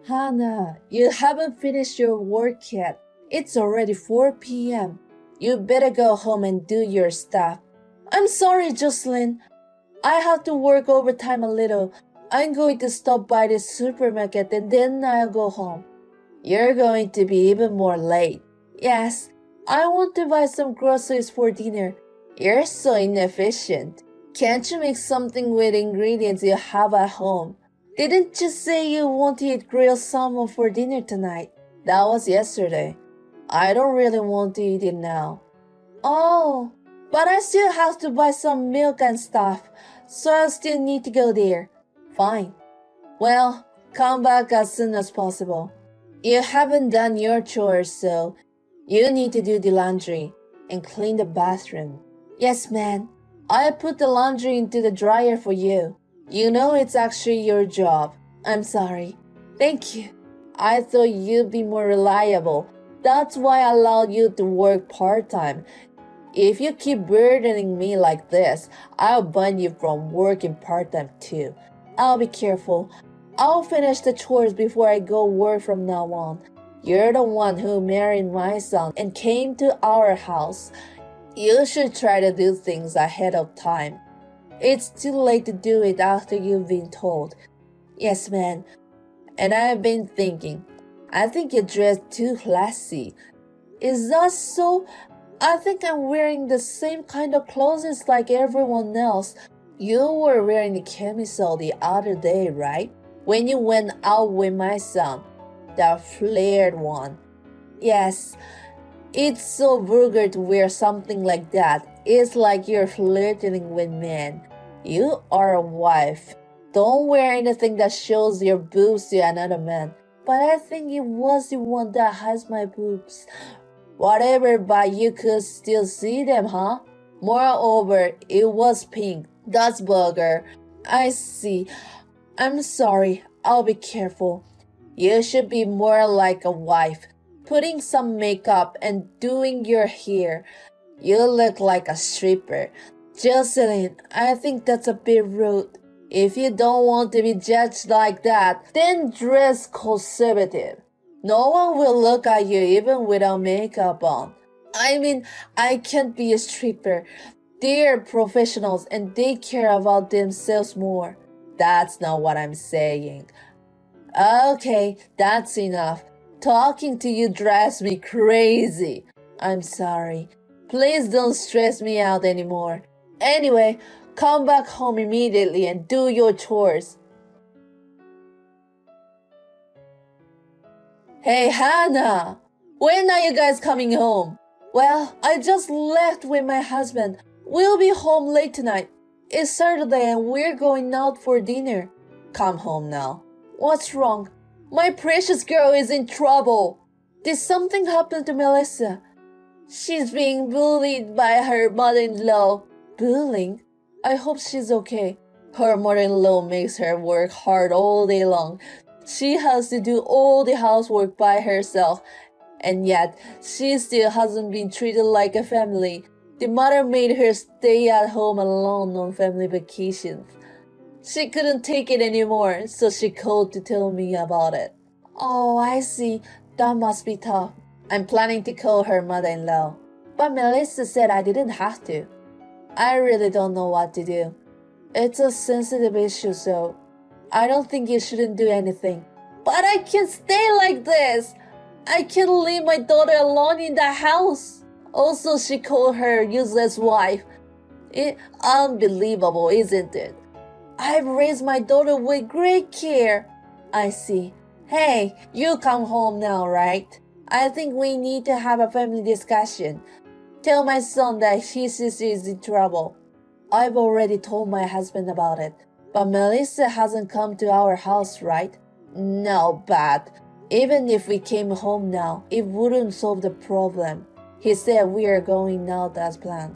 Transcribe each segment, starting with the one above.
Hannah, you haven't finished your work yet. It's already 4 p.m. You better go home and do your stuff. I'm sorry, Jocelyn. I have to work overtime a little. I'm going to stop by the supermarket and then I'll go home. You're going to be even more late. Yes, I want to buy some groceries for dinner. You're so inefficient. Can't you make something with ingredients you have at home? Didn't you say you want to eat grilled salmon for dinner tonight? That was yesterday. I don't really want to eat it now. Oh, but I still have to buy some milk and stuff, so I'll still need to go there. Fine. Well, come back as soon as possible. You haven't done your chores, so you need to do the laundry and clean the bathroom. Yes, man. I put the laundry into the dryer for you. You know it's actually your job. I'm sorry. Thank you. I thought you'd be more reliable. That's why I allowed you to work part-time. If you keep burdening me like this, I'll ban you from working part-time too. I'll be careful. I'll finish the chores before I go work from now on. You're the one who married my son and came to our house. You should try to do things ahead of time. It's too late to do it after you've been told. Yes, man. And I've been thinking, I think you dress too classy. Is that so? I think I'm wearing the same kind of clothes like everyone else. You were wearing the camisole the other day, right? When you went out with my son. The flared one. Yes. It's so vulgar to wear something like that. It's like you're flirting with men. You are a wife. Don't wear anything that shows your boobs to another man. But I think it was the one that has my boobs. Whatever, but you could still see them, huh? Moreover, it was pink. That's vulgar. I see. I'm sorry. I'll be careful. You should be more like a wife. Putting some makeup and doing your hair. You look like a stripper. Jocelyn, I think that's a bit rude. If you don't want to be judged like that, then dress conservative. No one will look at you even without makeup on. I mean, I can't be a stripper. They're professionals and they care about themselves more. That's not what I'm saying. Okay, that's enough. Talking to you drives me crazy. I'm sorry. Please don't stress me out anymore. Anyway, come back home immediately and do your chores. Hey, Hannah! When are you guys coming home? Well, I just left with my husband. We'll be home late tonight. It's Saturday and we're going out for dinner. Come home now. What's wrong? My precious girl is in trouble. Did something happen to Melissa? She's being bullied by her mother-in-law. Bullying? I hope she's okay. Her mother-in-law makes her work hard all day long. She has to do all the housework by herself. And yet, she still hasn't been treated like a family. The mother made her stay at home alone on family vacations. She couldn't take it anymore, so she called to tell me about it. Oh, I see. That must be tough. I'm planning to call her mother-in-law. But Melissa said I didn't have to. I really don't know what to do. It's a sensitive issue, so I don't think you shouldn't do anything. But I can't stay like this. I can't leave my daughter alone in the house. Also, she called her useless wife. Unbelievable, isn't it? I've raised my daughter with great care. I see. Hey, you come home now, right? I think we need to have a family discussion. Tell my son that his sister is in trouble. I've already told my husband about it. But Melissa hasn't come to our house, right? No, but even if we came home now, it wouldn't solve the problem. He said we are going out as planned.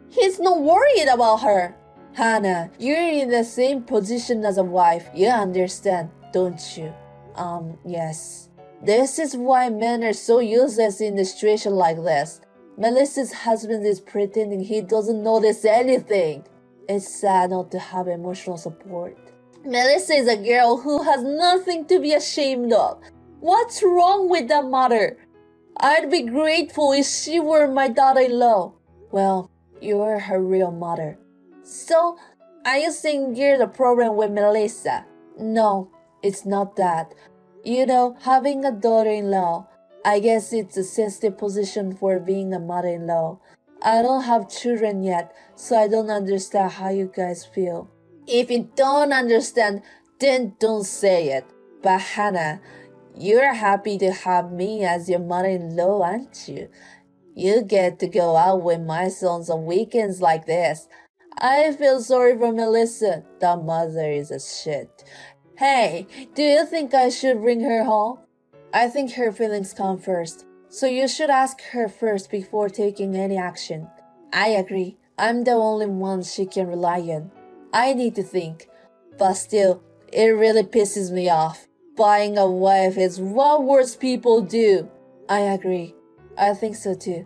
He's not worried about her. Hannah, you're in the same position as a wife. You understand, don't you? Yes. This is why men are so useless in a situation like this. Melissa's husband is pretending he doesn't notice anything. It's sad not to have emotional support. Melissa is a girl who has nothing to be ashamed of. What's wrong with that mother? I'd be grateful if she were my daughter-in-law. Well, you're her real mother. So, are you saying you're the problem with Melissa? No, it's not that. You know, having a daughter-in-law, I guess it's a sensitive position for being a mother-in-law. I don't have children yet, so I don't understand how you guys feel. If you don't understand, then don't say it. But Hannah, you're happy to have me as your mother-in-law, aren't you? You get to go out with my sons on weekends like this. I feel sorry for Melissa. That mother is a shit. Hey, do you think I should bring her home? I think her feelings come first, so you should ask her first before taking any action. I agree. I'm the only one she can rely on. I need to think. But still, it really pisses me off. Buying a wife is what worse people do. I agree. I think so too.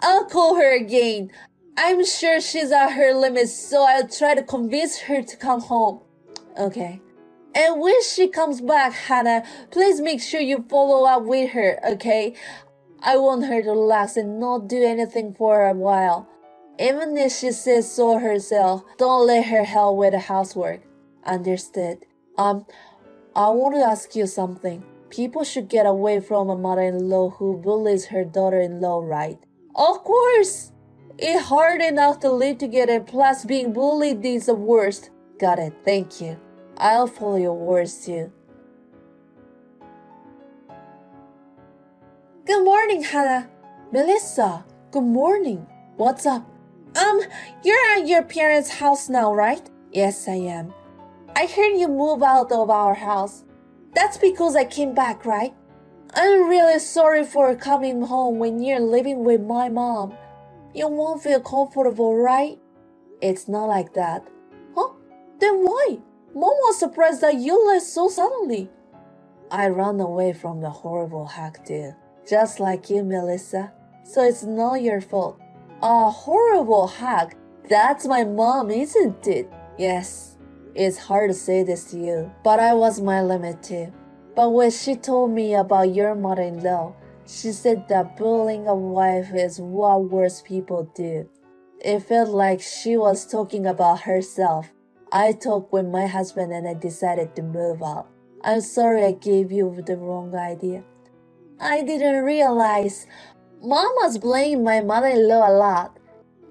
I'll call her again. I'm sure she's at her limits, so I'll try to convince her to come home. Okay. And when she comes back, Hannah, please make sure you follow up with her, okay? I want her to relax and not do anything for a while. Even if she says so herself, don't let her help with the housework. Understood. I want to ask you something. People should get away from a mother-in-law who bullies her daughter-in-law, right? Of course! It's hard enough to live together, plus being bullied is the worst. Got it, thank you. I'll follow your words too. Good morning, Hannah. Melissa, good morning. What's up? You're at your parents' house now, right? Yes, I am. I heard you move out of our house. That's because I came back, right? I'm really sorry for coming home when you're living with my mom. You won't feel comfortable, right? It's not like that. Huh? Then why? Mom was surprised that you left so suddenly. I ran away from the horrible hack too, just like you, Melissa. So it's not your fault. A horrible hack? That's my mom, isn't it? Yes. It's hard to say this to you, but I was my limit too. But when she told me about your mother-in-law, she said that bullying a wife is what worse people do. It felt like she was talking about herself. I talked with my husband and I decided to move out. I'm sorry I gave you the wrong idea. I didn't realize. Mom was blaming my mother-in-law a lot.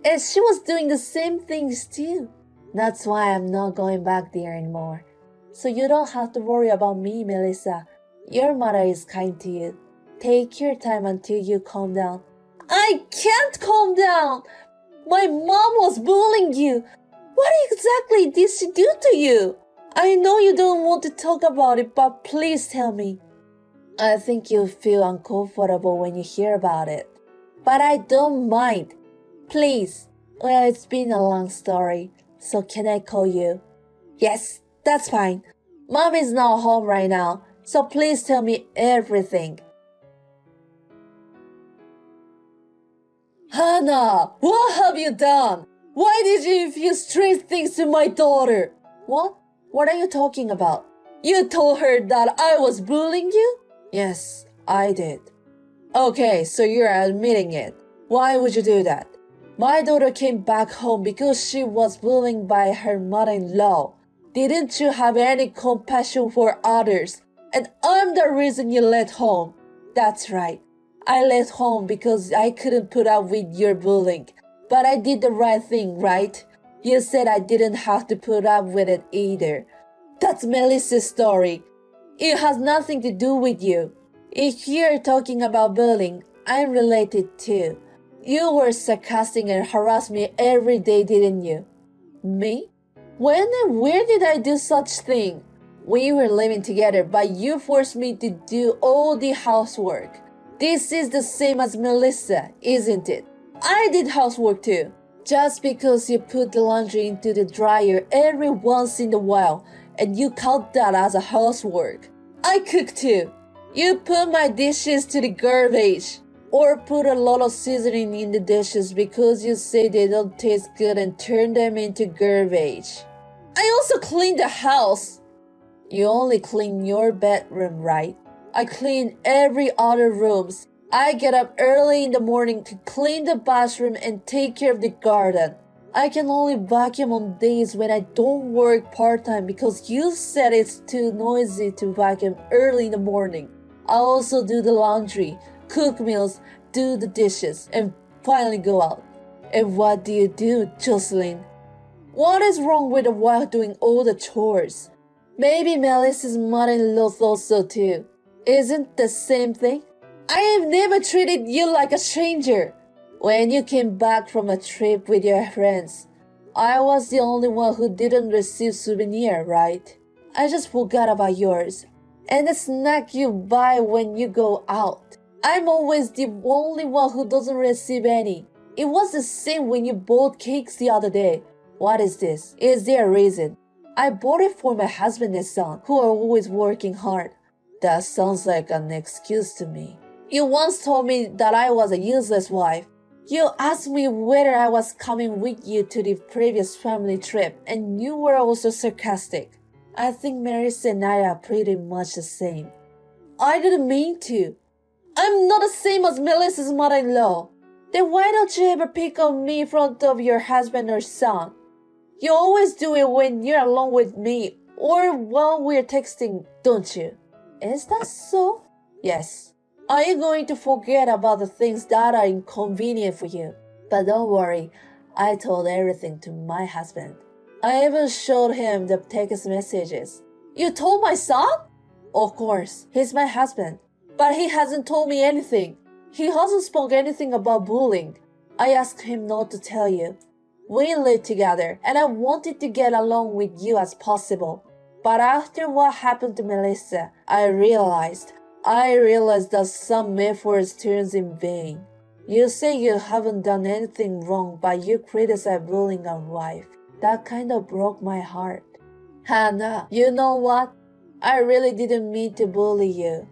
And she was doing the same things too. That's why I'm not going back there anymore. So you don't have to worry about me, Melissa. Your mother is kind to you. Take your time until you calm down. I can't calm down! My mom was bullying you. What exactly did she do to you? I know you don't want to talk about it, but please tell me. I think you'll feel uncomfortable when you hear about it. But I don't mind. Please. Well, it's been a long story, so can I call you? Yes, that's fine. Mom is not home right now, so please tell me everything. Hannah, what have you done? Why did you infuse strange things to my daughter? What? What are you talking about? You told her that I was bullying you? Yes, I did. Okay, so you're admitting it. Why would you do that? My daughter came back home because she was bullied by her mother-in-law. Didn't you have any compassion for others? And I'm the reason you left home. That's right. I left home because I couldn't put up with your bullying. But I did the right thing, right? You said I didn't have to put up with it either. That's Melissa's story. It has nothing to do with you. If you're talking about bullying, I'm related too. You were sarcastic and harassed me every day, didn't you? Me? When and where did I do such thing? We were living together, but you forced me to do all the housework. This is the same as Melissa, isn't it? I did housework too. Just because you put the laundry into the dryer every once in a while, and you count that as a housework. I cook too. You put my dishes to the garbage. Or put a lot of seasoning in the dishes because you say they don't taste good and turn them into garbage. I also clean the house. You only clean your bedroom, right? I clean every other rooms. I get up early in the morning to clean the bathroom and take care of the garden. I can only vacuum on days when I don't work part-time because you said it's too noisy to vacuum early in the morning. I also do the laundry, cook meals, do the dishes, and finally go out. And what do you do, Jocelyn? What is wrong with a wife doing all the chores? Maybe Melissa's mother-in-law thought so too. Isn't the same thing? I have never treated you like a stranger. When you came back from a trip with your friends, I was the only one who didn't receive souvenir, right? I just forgot about yours. And the snack you buy when you go out. I'm always the only one who doesn't receive any. It was the same when you bought cakes the other day. What is this? Is there a reason? I bought it for my husband and son, who are always working hard. That sounds like an excuse to me. You once told me that I was a useless wife. You asked me whether I was coming with you to the previous family trip, and you were also sarcastic. I think Marissa and I are pretty much the same. I didn't mean to. I'm not the same as Melissa's mother-in-law. Then why don't you ever pick on me in front of your husband or son? You always do it when you're alone with me or while we're texting, don't you? Is that so? Yes. Are you going to forget about the things that are inconvenient for you? But don't worry, I told everything to my husband. I even showed him the text messages. You told my son? Of course, he's my husband. But he hasn't told me anything. He hasn't spoken anything about bullying. I asked him not to tell you. We live together, and I wanted to get along with you as possible. But after what happened to Melissa, I realized that some efforts turns in vain. You say you haven't done anything wrong, but you criticize bullying our wife. That kind of broke my heart. Hannah, you know what? I really didn't mean to bully you.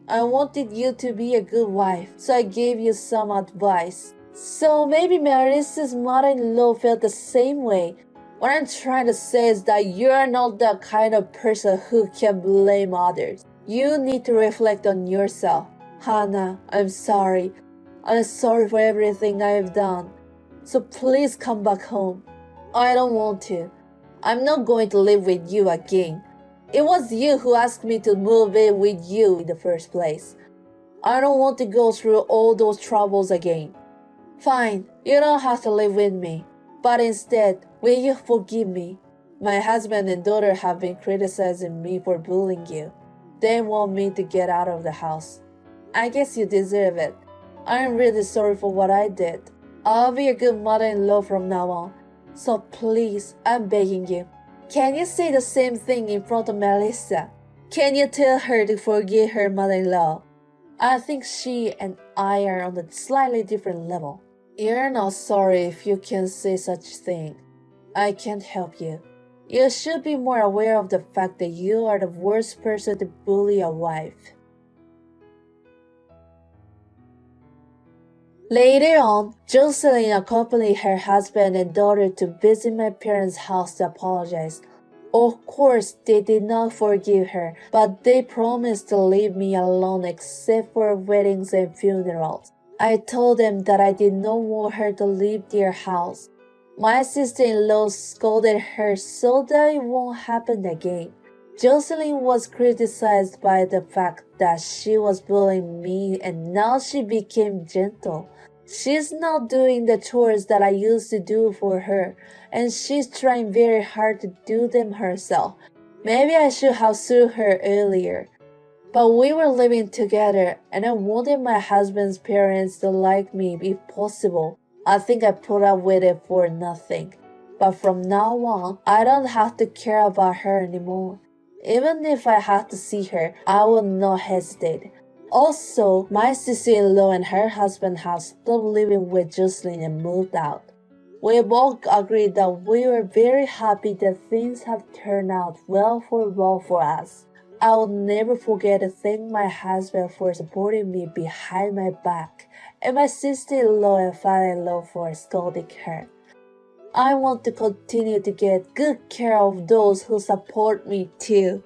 I wanted you to be a good wife, so I gave you some advice. So maybe Marissa's mother-in-law felt the same way. What I'm trying to say is that you're not the kind of person who can blame others. You need to reflect on yourself. Hannah, I'm sorry. I'm sorry for everything I've done. So please come back home. I don't want to. I'm not going to live with you again. It was you who asked me to move in with you in the first place. I don't want to go through all those troubles again. Fine, you don't have to live with me. But instead, will you forgive me? My husband and daughter have been criticizing me for bullying you. They want me to get out of the house. I guess you deserve it. I'm really sorry for what I did. I'll be a good mother-in-law from now on. So please, I'm begging you. Can you say the same thing in front of Melissa? Can you tell her to forgive her mother-in-law? I think she and I are on a slightly different level. You're not sorry if you can say such thing. I can't help you. You should be more aware of the fact that you are the worst person to bully a wife. Later on, Jocelyn accompanied her husband and daughter to visit my parents' house to apologize. Of course, they did not forgive her, but they promised to leave me alone except for weddings and funerals. I told them that I did not want her to leave their house. My sister-in-law scolded her so that it won't happen again. Jocelyn was criticized by the fact that she was bullying me, and now she became gentle. She's now doing the chores that I used to do for her, and she's trying very hard to do them herself. Maybe I should have sued her earlier. But we were living together, and I wanted my husband's parents to like me if possible. I think I put up with it for nothing. But from now on, I don't have to care about her anymore. Even if I have to see her, I will not hesitate. Also, my sister-in-law and her husband have stopped living with Jocelyn and moved out. We both agreed that we were very happy that things have turned out well for us. I will never forget to thank my husband for supporting me behind my back, and my sister-in-law and father-in-law for scolding her. I want to continue to get good care of those who support me too.